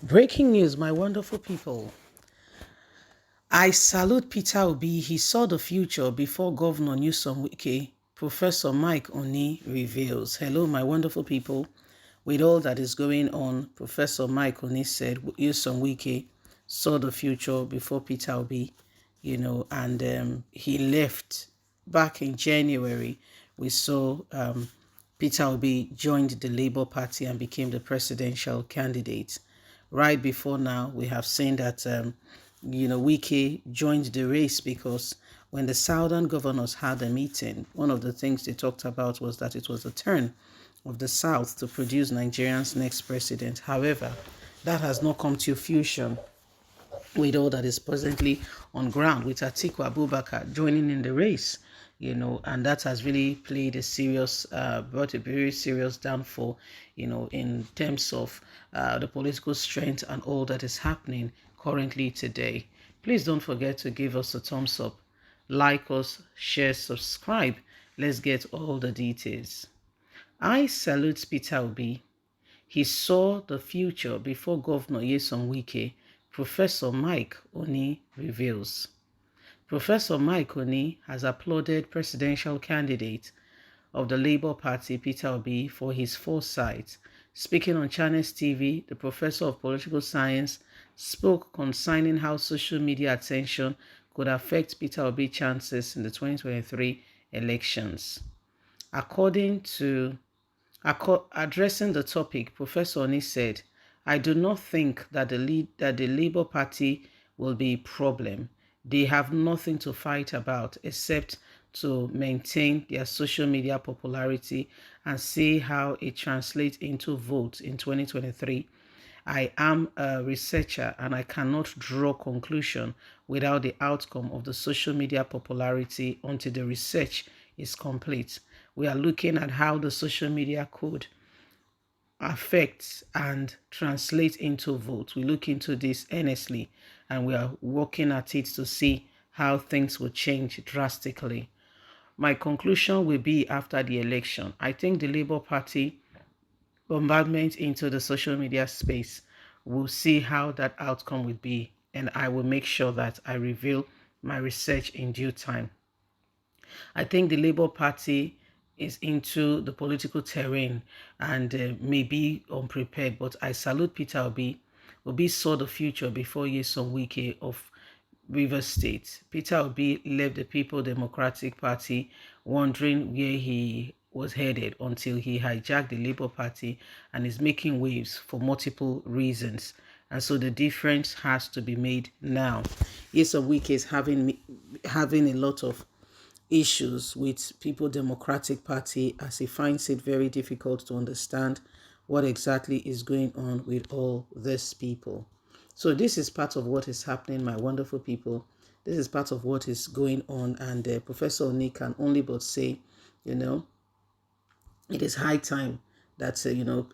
Breaking news, my wonderful people. I salute Peter Obi. He saw the future before Governor Newsom Wike. Professor Mike Oni reveals. Hello, my wonderful people. With all that is going on, Professor Mike Oni said Newsom Wike saw the future before Peter Obi, and he left back in January. We saw Peter Obi joined the Labour Party and became the presidential candidate. Right before now, we have seen that, Wike joined the race because when the Southern governors had a meeting, one of the things they talked about was that it was the turn of the South to produce Nigeria's next president. However, that has not come to fruition with all that is presently on ground, with Atiku Abubakar joining in the race, and that has really played a serious, brought a very serious downfall, in terms of the political strength and all that is happening currently today. Please don't forget to give us a thumbs up, like us, share, subscribe. Let's get all the details. I salute Peter Obi. He saw the future before Governor Nyesom Wike, Professor Mike Oni reveals. Professor Mike Oni has applauded presidential candidate of the Labour Party, Peter Obi, for his foresight. Speaking on Channels TV, the professor of political science spoke concerning how social media attention could affect Peter Obi's chances in the 2023 elections. Addressing the topic, Professor Oni said, I do not think that the Labour Party will be a problem. They have nothing to fight about except to maintain their social media popularity and see how it translates into votes in 2023. I am a researcher and I cannot draw conclusion without the outcome of the social media popularity until the research is complete. We are looking at how the social media could affect and translate into votes. We look into this earnestly and we are working at it to see how things will change drastically. My conclusion will be after the election. I think the Labour Party bombardment into the social media space, we'll see how that outcome will be, and I will make sure that I reveal my research in due time. I think the Labour Party is into the political terrain and may be unprepared, but I salute Peter Obi. Obi saw the future before Nyesom Wike of Rivers State. Peter Obi left the People Democratic Party wondering where he was headed until he hijacked the Labour Party and is making waves for multiple reasons. And so the difference has to be made now. Nyesom Wike is having a lot of issues with People Democratic Party as he finds it very difficult to understand what exactly is going on with all these people. So this is part of what is happening, my wonderful people. This is part of what is going on, and Professor Oni can only but say, it is high time that,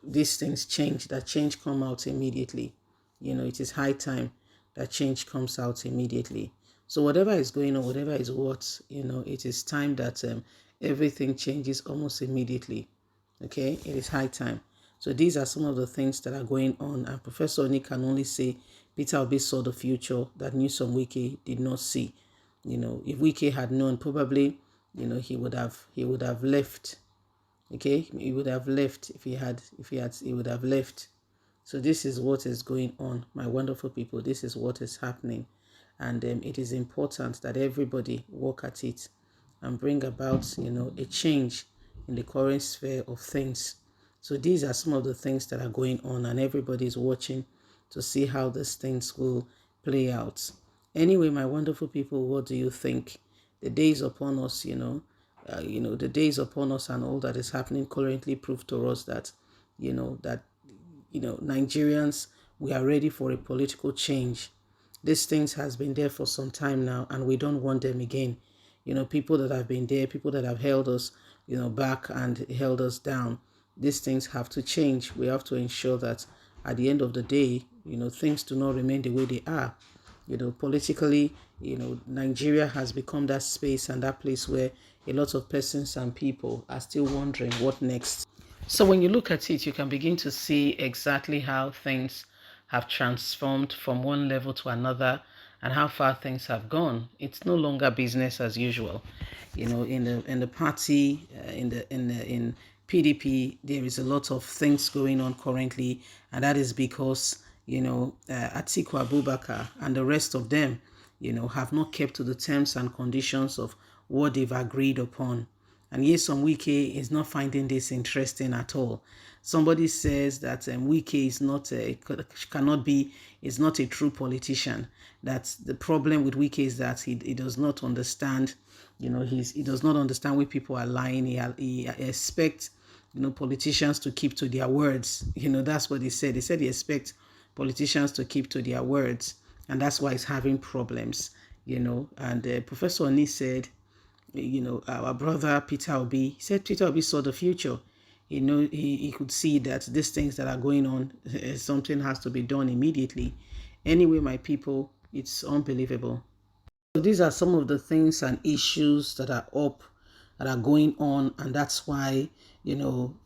these things change, that change come out immediately. It is high time that change comes out immediately. So whatever is going on, whatever is what, it is time that everything changes almost immediately. Okay, it is high time. So these are some of the things that are going on, and Professor Oni can only say Peter Obi saw the future that Nyesom Wike did not see. If Wike had known, probably, he would have left. Okay, he would have left he would have left. So this is what is going on, my wonderful people. This is what is happening, and it is important that everybody work at it and bring about, a change in the current sphere of things. So these are some of the things that are going on, and everybody is watching to see how these things will play out. Anyway, my wonderful people, what do you think? The days upon us, the days upon us and all that is happening currently prove to us that, Nigerians, we are ready for a political change. These things has been there for some time now, and we don't want them again. People that have been there, people that have held us, back and held us down. These things have to change. We have to ensure that at the end of the day, things do not remain the way they are. Politically, Nigeria has become that space and that place where a lot of persons and people are still wondering what next. So when you look at it, you can begin to see exactly how things have transformed from one level to another and how far things have gone. It's no longer business as usual. In the party, in PDP, there is a lot of things going on currently, and that is because Atiku Abubakar and the rest of them, have not kept to the terms and conditions of what they've agreed upon. And yes, Wike is not finding this interesting at all. Somebody says that Wike is not a true politician. That the problem with Wike is that he does not understand, he does not understand where people are lying. He expects, politicians to keep to their words. That's what he said. He said he expects politicians to keep to their words, and that's why he's having problems. And Professor Oni said, our brother Peter Obi, he said Peter Obi saw the future. He could see that these things that are going on, something has to be done immediately. Anyway, my people, it's unbelievable. So these are some of the things and issues that are up, that are going on, and that's why,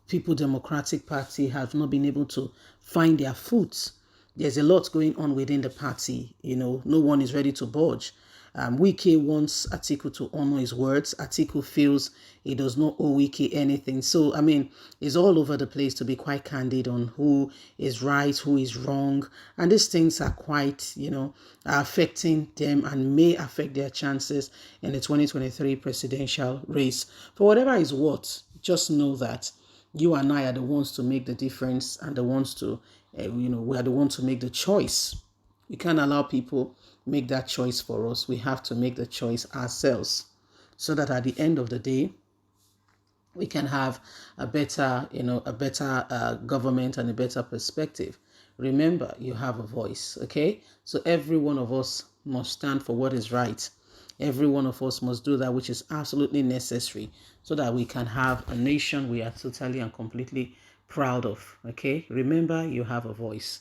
People Democratic Party have not been able to find their foot. There's a lot going on within the party. No one is ready to budge. Wike wants Atiku to honor his words. Atiku feels he does not owe Wike anything. So, it's all over the place, to be quite candid, on who is right, who is wrong. And these things are quite, are affecting them and may affect their chances in the 2023 presidential race. For whatever is what, just know that you and I are the ones to make the difference, and the ones to, we are the ones to make the choice. We can't allow people make that choice for us. We have to make the choice ourselves, so that at the end of the day, we can have a better, government and a better perspective. Remember, you have a voice, okay? So every one of us must stand for what is right. Every one of us must do that which is absolutely necessary, so that we can have a nation we are totally and completely proud of, okay? Remember, you have a voice,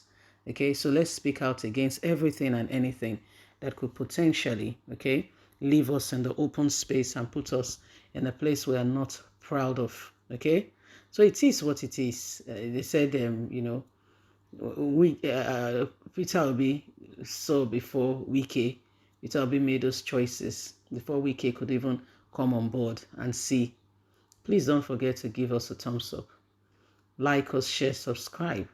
okay? So let's speak out against everything and anything that could potentially, okay, leave us in the open space and put us in a place we are not proud of, okay? So it is what it is. They said, Peter Obi saw before Wike. Peter Obi made those choices before Wike could even come on board and see. Please don't forget to give us a thumbs up. Like us, share, subscribe.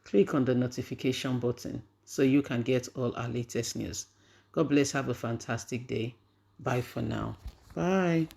Click on the notification button so you can get all our latest news. God bless. Have a fantastic day. Bye for now. Bye.